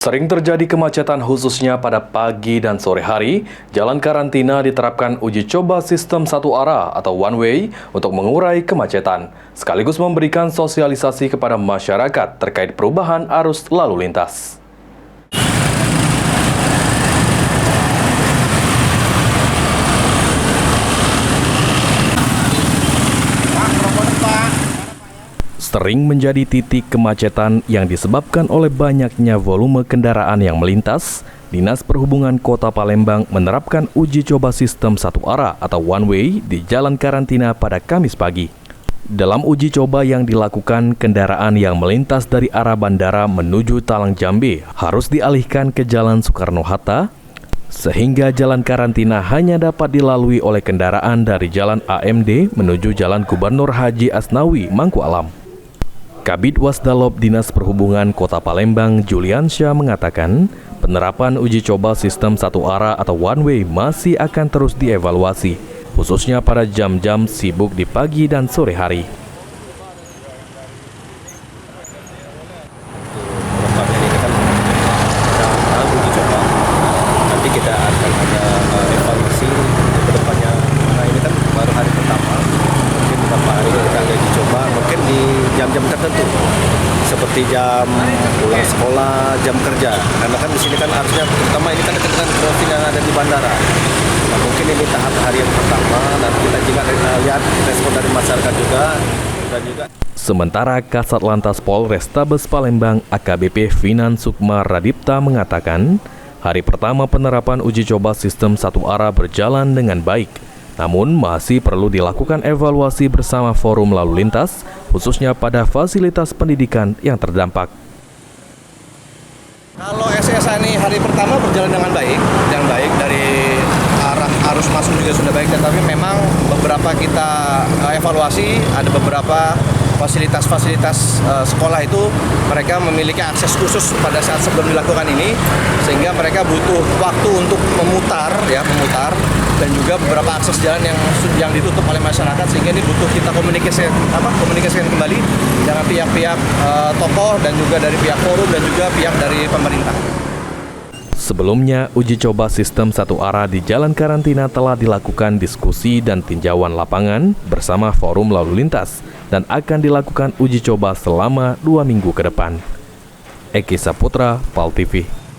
Sering terjadi kemacetan khususnya pada pagi dan sore hari. Jalan karantina diterapkan uji coba sistem satu arah atau one way untuk mengurai kemacetan, sekaligus memberikan sosialisasi kepada masyarakat terkait perubahan arus lalu lintas. Sering menjadi titik kemacetan yang disebabkan oleh banyaknya volume kendaraan yang melintas, Dinas Perhubungan Kota Palembang menerapkan uji coba sistem satu arah atau one way di Jalan Karantina pada Kamis pagi. Dalam uji coba yang dilakukan, kendaraan yang melintas dari arah bandara menuju Talang Jambe harus dialihkan ke Jalan Soekarno-Hatta, sehingga Jalan Karantina hanya dapat dilalui oleh kendaraan dari Jalan AMD menuju Jalan Gubernur Haji Asnawi, Mangku Alam. Kabid Wasdalob Dinas Perhubungan Kota Palembang, Juliansyah mengatakan, penerapan uji coba sistem satu arah atau one way masih akan terus dievaluasi, khususnya pada jam-jam sibuk di pagi dan sore hari. Uji coba, nanti kita akan ada evaluasi ke depannya. Nah, ini kan baru hari pertama, mungkin beberapa hari kita ada uji coba, mungkin di jam-jam tertentu seperti jam pulang sekolah, jam kerja, karena kan di sini kan harusnya terutama ini kan dekat dengan crossing yang ada di bandara. Nah, mungkin ini tahap hari yang pertama dan kita juga lihat respon dari masyarakat juga dan juga. Sementara Kasat Lantas Polrestabes Palembang AKBP Finan Sukma Radipta mengatakan, hari pertama penerapan uji coba sistem satu arah berjalan dengan baik. Namun masih perlu dilakukan evaluasi bersama forum lalu lintas, khususnya pada fasilitas pendidikan yang terdampak. Kalau SSA ini hari pertama berjalan dengan baik dari arah arus masuk juga sudah baik, tetapi memang beberapa kita evaluasi, ada beberapa fasilitas sekolah itu mereka memiliki akses khusus pada saat sebelum dilakukan ini, sehingga mereka butuh waktu untuk memutar dan juga beberapa akses jalan yang ditutup oleh masyarakat, sehingga ini butuh kita komunikasikan kembali dengan pihak-pihak tokoh dan juga dari pihak forum dan juga pihak dari pemerintah. Sebelumnya, uji coba sistem satu arah di Jalan Karantina telah dilakukan diskusi dan tinjauan lapangan bersama forum lalu lintas dan akan dilakukan uji coba selama 2 minggu ke depan. Eki Saputra, PAL TV.